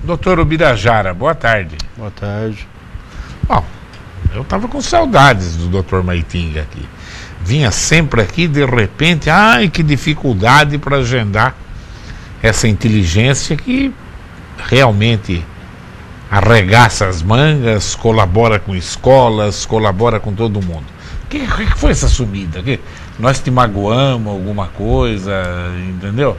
Doutor Ubirajara, boa tarde. Boa tarde. Bom, eu estava com saudades do doutor Maitinga aqui. Vinha sempre aqui, de repente, ai, que dificuldade para agendar essa inteligência que realmente arregaça as mangas, colabora com escolas, colabora com todo mundo. O que foi essa sumida? Nós te magoamos alguma coisa, entendeu?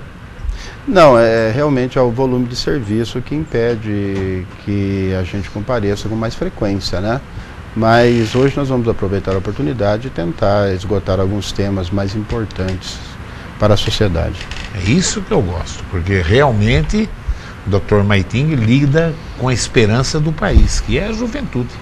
Não, realmente é o volume de serviço que impede que a gente compareça com mais frequência, né? Mas hoje nós vamos aproveitar a oportunidade e tentar esgotar alguns temas mais importantes para a sociedade. É isso que eu gosto, porque realmente o Dr. Maitinga lida com a esperança do país, que é a juventude.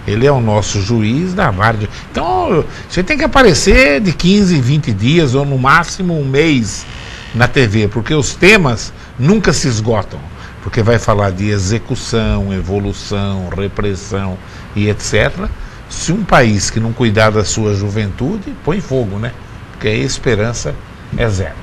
Ele é o nosso juiz da várzea. Então, você tem que aparecer de 15, 20 dias ou no máximo um mês na TV, porque os temas nunca se esgotam, porque vai falar de execução, evolução, repressão e etc. Se um país que não cuidar da sua juventude, põe fogo, né? Porque a esperança é zero.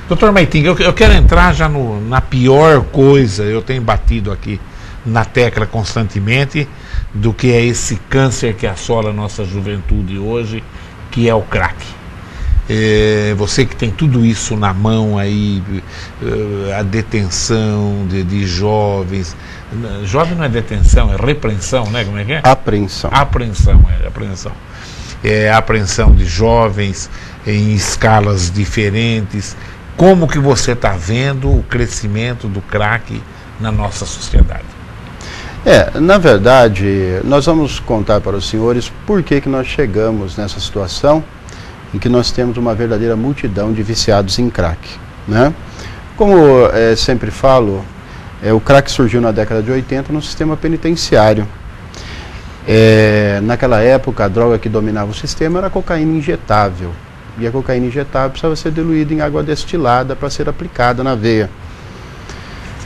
Doutor Maitinga, eu quero entrar já na pior coisa, eu tenho batido aqui na tecla constantemente, do que é esse câncer que assola a nossa juventude hoje, que é o crack. Você que tem tudo isso na mão aí, a detenção de jovens. Jovem não é detenção, é repreensão, né? Como é que é? Apreensão. Apreensão. É apreensão de jovens em escalas diferentes. Como que você está vendo o crescimento do crack na nossa sociedade? Na verdade, nós vamos contar para os senhores por que nós chegamos nessa situação em que nós temos uma verdadeira multidão de viciados em crack, né? Como sempre falo, o crack surgiu na década de 80 no sistema penitenciário. Naquela época, a droga que dominava o sistema era a cocaína injetável. E a cocaína injetável precisava ser diluída em água destilada para ser aplicada na veia.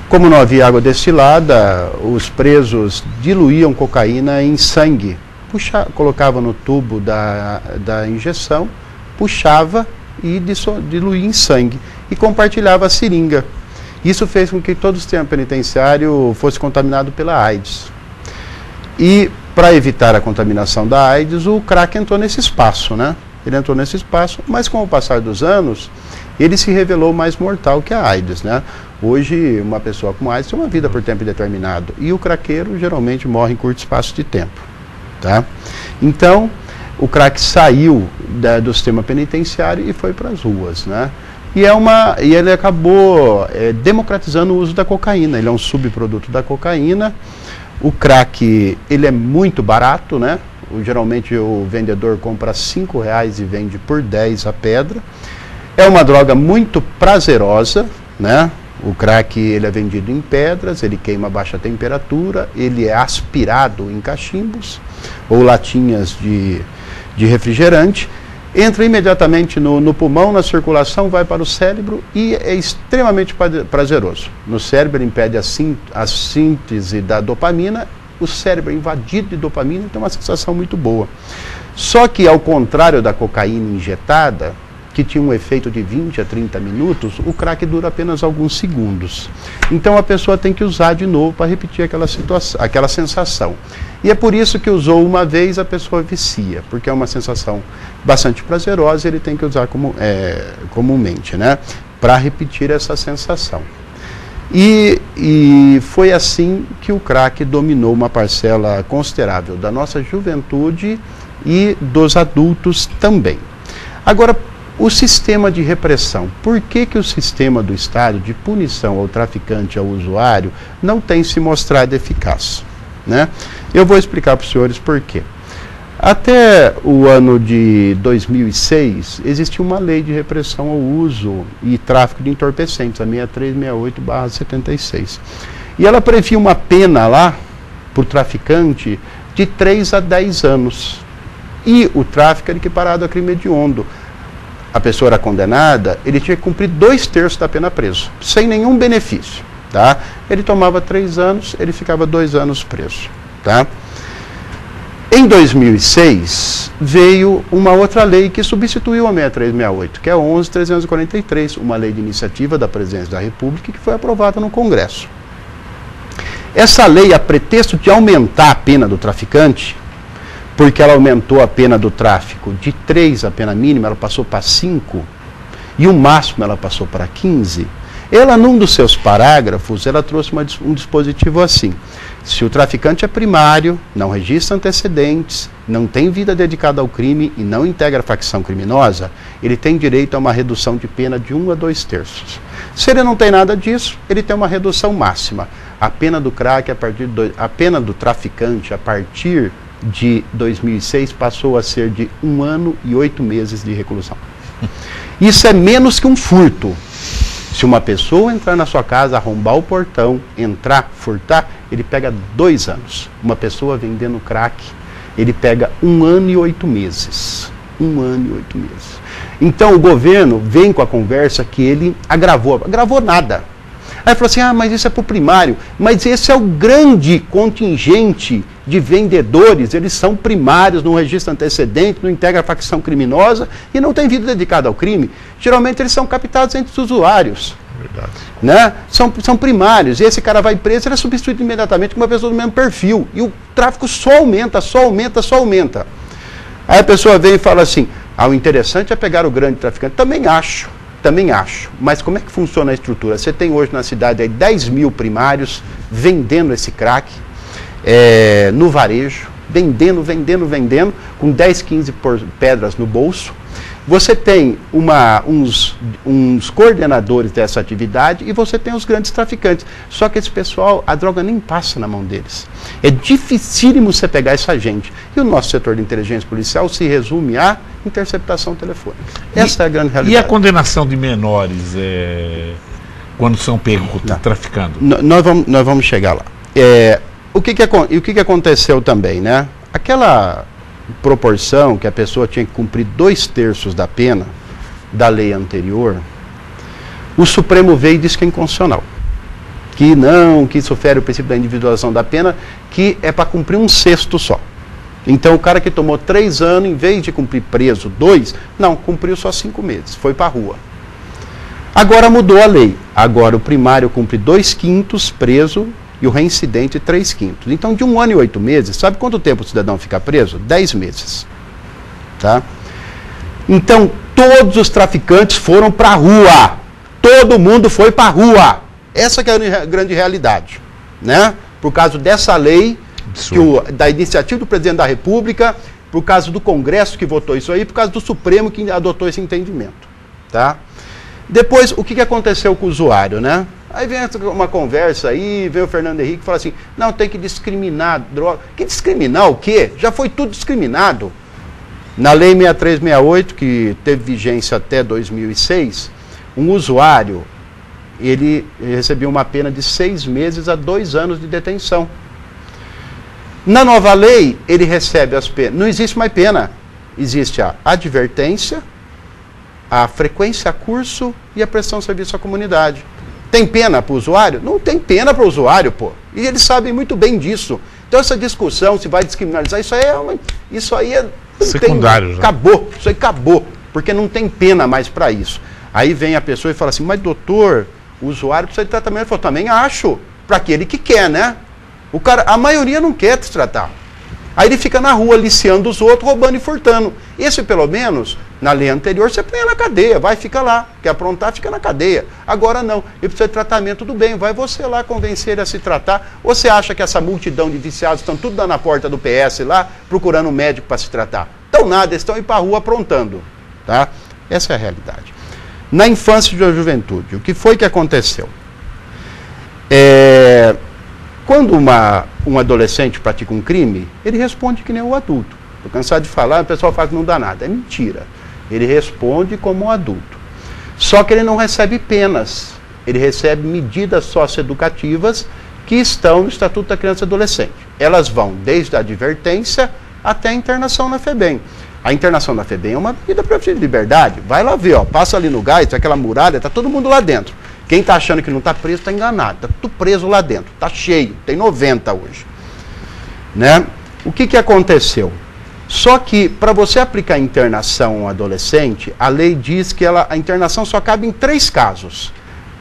Como não havia água destilada, os presos diluíam cocaína em sangue. Colocava no tubo da injeção, puxava e diluía em sangue. E compartilhava a seringa. Isso fez com que todo o sistema penitenciário fosse contaminado pela AIDS. E, para evitar a contaminação da AIDS, o crack entrou nesse espaço, né? Ele entrou nesse espaço, mas com o passar dos anos, ele se revelou mais mortal que a AIDS, né? Hoje, uma pessoa com AIDS tem uma vida por tempo indeterminado, e o craqueiro geralmente morre em curto espaço de tempo, tá? Então, o crack saiu do sistema penitenciário e foi para as ruas, né? E ele acabou democratizando o uso da cocaína. Ele é um subproduto da cocaína. O crack, ele é muito barato, né? Geralmente o vendedor compra R$5 e vende por 10 a pedra. É uma droga muito prazerosa, né? O crack, ele é vendido em pedras, ele queima a baixa temperatura, ele é aspirado em cachimbos ou latinhas de refrigerante, entra imediatamente no pulmão, na circulação, vai para o cérebro e é extremamente prazeroso. No cérebro ele impede a síntese da dopamina, o cérebro é invadido de dopamina, tem uma sensação muito boa. Só que, ao contrário da cocaína injetada, que tinha um efeito de 20 a 30 minutos, o crack dura apenas alguns segundos. Então a pessoa tem que usar de novo para repetir aquela sensação. E é por isso que usou uma vez, a pessoa vicia, porque é uma sensação bastante prazerosa e ele tem que usar comumente, né, para repetir essa sensação. E foi assim que o crack dominou uma parcela considerável da nossa juventude e dos adultos também. Agora, o sistema de repressão. Por que o sistema do Estado de punição ao traficante, ao usuário, não tem se mostrado eficaz, né? Eu vou explicar para os senhores por quê. Até o ano de 2006, existia uma lei de repressão ao uso e tráfico de entorpecentes, a 6368/76. E ela previa uma pena lá, para o traficante, de 3 a 10 anos. E o tráfico era equiparado a crime hediondo. A pessoa era condenada, ele tinha que cumprir 2/3 da pena preso, sem nenhum benefício, tá? Ele tomava 3 anos, ele ficava 2 anos preso, tá? Em 2006, veio uma outra lei que substituiu a 6368, que é a 11.343, uma lei de iniciativa da Presidência da República que foi aprovada no Congresso. Essa lei, a pretexto de aumentar a pena do traficante, porque ela aumentou a pena do tráfico de 3, a pena mínima, ela passou para 5, e o máximo ela passou para 15, ela, num dos seus parágrafos, ela trouxe um dispositivo assim: se o traficante é primário, não registra antecedentes, não tem vida dedicada ao crime e não integra a facção criminosa, ele tem direito a uma redução de pena de 1 a 2 terços. Se ele não tem nada disso, ele tem uma redução máxima. A pena do crack, a pena do traficante, a partir de 2006, passou a ser de 1 ano e 8 meses de reclusão. Isso é menos que um furto. Se uma pessoa entrar na sua casa, arrombar o portão, entrar, furtar, ele pega 2 anos. Uma pessoa vendendo crack, ele pega 1 ano e 8 meses. 1 ano e 8 meses. Então o governo vem com a conversa que ele agravou. Agravou nada. Aí falou assim, mas isso é para o primário. Mas esse é o grande contingente de vendedores. Eles são primários, não registram antecedente, não integram a facção criminosa e não tem vida dedicada ao crime. Geralmente eles são captados entre os usuários. Verdade. Né? São primários. E esse cara vai preso, ele é substituído imediatamente com uma pessoa do mesmo perfil. E o tráfico só aumenta, só aumenta, só aumenta. Aí a pessoa vem e fala assim, o interessante é pegar o grande traficante. Também acho. Mas como é que funciona a estrutura? Você tem hoje na cidade aí 10 mil primários vendendo esse crack no varejo, vendendo, com 10, 15 pedras no bolso. Você tem uns coordenadores dessa atividade e você tem os grandes traficantes. Só que esse pessoal, a droga nem passa na mão deles. É dificílimo você pegar essa gente. E o nosso setor de inteligência policial se resume a interceptação telefônica. Essa é a grande realidade. E a condenação de menores quando são pegos traficando? Nós vamos chegar lá. O que aconteceu também, né? Aquela proporção que a pessoa tinha que cumprir 2 terços da pena da lei anterior, o Supremo veio e disse que é inconstitucional. Que isso fere o princípio da individualização da pena, que é para cumprir 1/6 só. Então o cara que tomou 3 anos, em vez de cumprir preso 2, não, cumpriu só 5 meses, foi para a rua. Agora mudou a lei. Agora o primário cumpre 2/5 preso e o reincidente 3/5. Então, de 1 ano e 8 meses, sabe quanto tempo o cidadão fica preso? 10 meses. Tá? Então, todos os traficantes foram para a rua. Todo mundo foi para a rua. Essa que é a grande realidade. Né? Por causa dessa lei, da iniciativa do presidente da República, por causa do Congresso que votou isso aí, por causa do Supremo que adotou esse entendimento. Tá? Depois, o que aconteceu com o usuário, né? Aí vem uma conversa aí, vem o Fernando Henrique e fala assim, não, tem que discriminar droga. Que discriminar o quê? Já foi tudo discriminado. Na Lei 6368, que teve vigência até 2006, um usuário, ele recebia uma pena de 6 meses a 2 anos de detenção. Na nova lei, ele recebe as penas. Não existe mais pena. Existe a advertência, a frequência a curso e a prestação de serviço à comunidade. Tem pena para o usuário? Não tem pena para o usuário, pô. E eles sabem muito bem disso. Então essa discussão, se vai descriminalizar, isso aí é secundário. Acabou, isso aí acabou, porque não tem pena mais para isso. Aí vem a pessoa e fala assim, mas doutor, o usuário precisa de tratamento. Ele falou, também acho, para aquele que quer, né? A maioria não quer te tratar. Aí ele fica na rua aliciando os outros, roubando e furtando. Esse, pelo menos, na lei anterior, você põe na cadeia, fica lá. Quer aprontar, fica na cadeia. Agora não, ele precisa de tratamento, tudo bem, vai você lá convencer ele a se tratar. Ou você acha que essa multidão de viciados estão tudo lá na porta do PS lá, procurando um médico para se tratar? Então nada, eles estão indo para a rua aprontando. Tá? Essa é a realidade. Na infância e juventude, o que foi que aconteceu? Quando um adolescente pratica um crime, ele responde que nem o adulto. Estou cansado de falar, o pessoal fala que não dá nada. É mentira. Ele responde como um adulto. Só que ele não recebe penas. Ele recebe medidas socioeducativas que estão no Estatuto da Criança e Adolescente. Elas vão desde a advertência até a internação na FEBEM. A internação na FEBEM é uma medida preventiva de liberdade. Vai lá ver, passa ali no gás, aquela muralha, está todo mundo lá dentro. Quem está achando que não está preso está enganado. Está tudo preso lá dentro. Está cheio. Tem 90 hoje. Né? O que aconteceu? Só que, para você aplicar internação a um adolescente, a lei diz que a internação só cabe em 3 casos.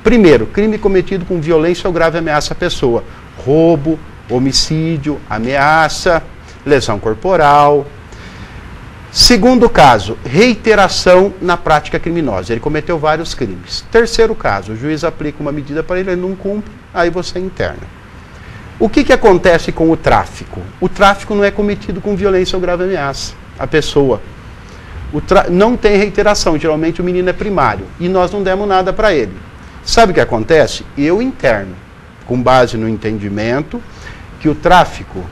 Primeiro, crime cometido com violência ou grave ameaça à pessoa. roubo, homicídio, ameaça, lesão corporal. Segundo caso, reiteração na prática criminosa. Ele cometeu vários crimes. Terceiro caso, o juiz aplica uma medida para ele não cumpre, aí você interna. O que acontece com o tráfico? O tráfico não é cometido com violência ou grave ameaça. A pessoa não tem reiteração, geralmente o menino é primário, e nós não demos nada para ele. Sabe o que acontece? Eu interno, com base no entendimento que o tráfico,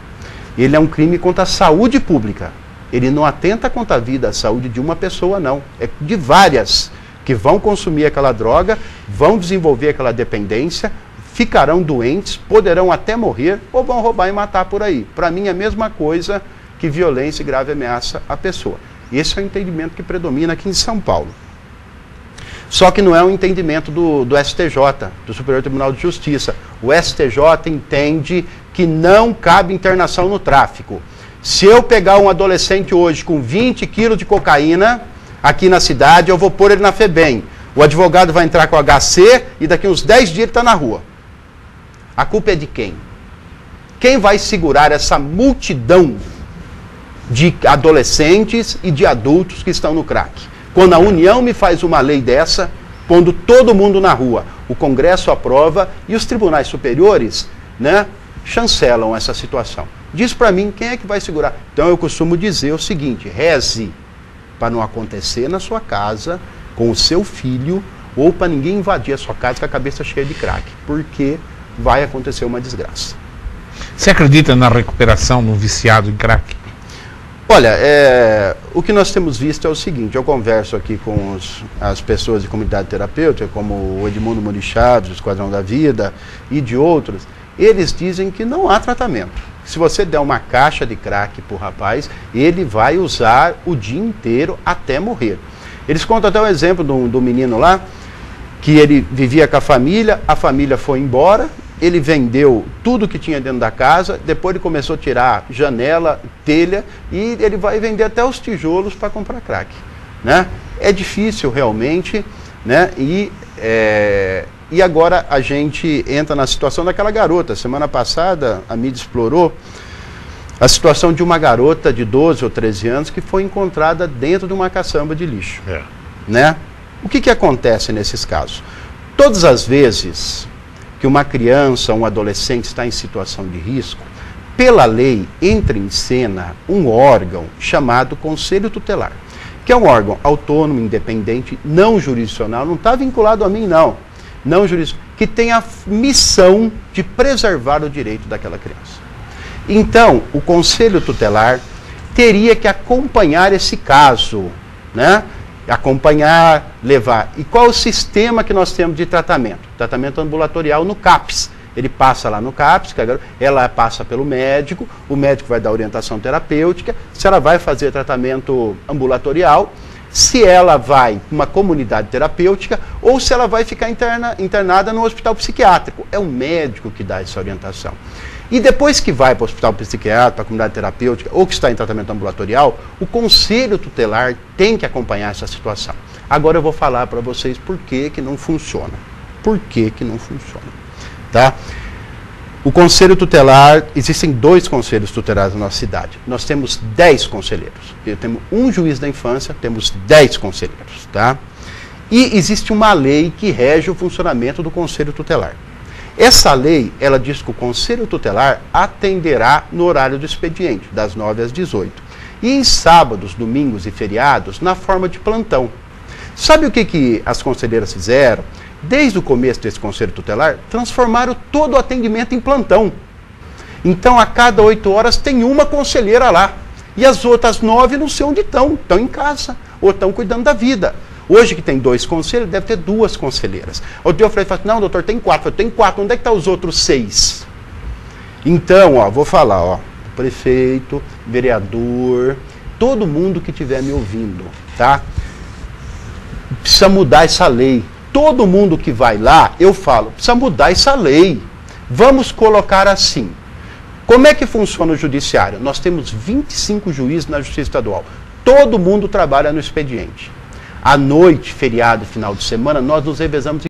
ele é um crime contra a saúde pública. Ele não atenta contra a vida, a saúde de uma pessoa, não. É de várias que vão consumir aquela droga, vão desenvolver aquela dependência, ficarão doentes, poderão até morrer ou vão roubar e matar por aí. Para mim é a mesma coisa que violência e grave ameaça à pessoa. Esse é o entendimento que predomina aqui em São Paulo. Só que não é um entendimento do STJ, do Superior Tribunal de Justiça. O STJ entende que não cabe internação no tráfico. Se eu pegar um adolescente hoje com 20 quilos de cocaína aqui na cidade, eu vou pôr ele na FEBEM. O advogado vai entrar com o HC e daqui uns 10 dias ele está na rua. A culpa é de quem? Quem vai segurar essa multidão de adolescentes e de adultos que estão no crack? Quando a União me faz uma lei dessa, pondo todo mundo na rua, o Congresso aprova e os tribunais superiores, né, chancelam essa situação. Diz para mim quem é que vai segurar. Então eu costumo dizer o seguinte: reze para não acontecer na sua casa, com o seu filho, ou para ninguém invadir a sua casa com a cabeça cheia de crack, porque vai acontecer uma desgraça. Você acredita na recuperação de um viciado em crack? Olha, o que nós temos visto é o seguinte: eu converso aqui com as pessoas de comunidade terapêutica, como o Edmundo Muri Chaves, do Esquadrão da Vida, e de outros. Eles dizem que não há tratamento. Se você der uma caixa de crack para o rapaz, ele vai usar o dia inteiro até morrer. Eles contam até o exemplo do menino lá, que ele vivia com a família foi embora, ele vendeu tudo que tinha dentro da casa, depois ele começou a tirar janela, telha, e ele vai vender até os tijolos para comprar crack, né? É difícil realmente, né? E agora a gente entra na situação daquela garota. Semana passada a mídia explorou a situação de uma garota de 12 ou 13 anos que foi encontrada dentro de uma caçamba de lixo, né? O que acontece nesses casos? Todas as vezes que uma criança, um adolescente está em situação de risco, pela lei entra em cena um órgão chamado Conselho Tutelar, que é um órgão autônomo, independente, não jurisdicional, não está vinculado a mim não jurisdicional, que tem a missão de preservar o direito daquela criança. Então, o Conselho Tutelar teria que acompanhar esse caso, né? Acompanhar, levar. E qual o sistema que nós temos de tratamento? Tratamento ambulatorial no CAPS. Ele passa lá no CAPS, ela passa pelo médico, o médico vai dar orientação terapêutica, se ela vai fazer tratamento ambulatorial, se ela vai para uma comunidade terapêutica ou se ela vai ficar internada no hospital psiquiátrico. É o médico que dá essa orientação. E depois que vai para o hospital psiquiátrico, para a comunidade terapêutica ou que está em tratamento ambulatorial, o Conselho Tutelar tem que acompanhar essa situação. Agora eu vou falar para vocês por que não funciona. Por que não funciona? Tá? O Conselho Tutelar, existem 2 conselhos tutelares na nossa cidade. Nós temos 10 conselheiros. Temos um juiz da infância, temos 10 conselheiros. Tá? E existe uma lei que rege o funcionamento do Conselho Tutelar. Essa lei, ela diz que o Conselho Tutelar atenderá no horário do expediente, das 9 às 18. E em sábados, domingos e feriados, na forma de plantão. Sabe o que as conselheiras fizeram? Desde o começo desse Conselho Tutelar, transformaram todo o atendimento em plantão. Então, a cada 8 horas tem uma conselheira lá. E as outras 9 não sei onde estão em casa, ou estão cuidando da vida. Hoje que tem 2 conselhos, deve ter 2 conselheiras. O dia eu falei, não, doutor, tem 4. Eu falei, tem 4, onde é que estão os outros 6? Então, vou falar, prefeito, vereador, todo mundo que estiver me ouvindo, tá? Precisa mudar essa lei. Todo mundo que vai lá, eu falo, precisa mudar essa lei. Vamos colocar assim. Como é que funciona o judiciário? Nós temos 25 juízes na Justiça Estadual. Todo mundo trabalha no expediente. À noite, feriado, final de semana, nós nos revezamos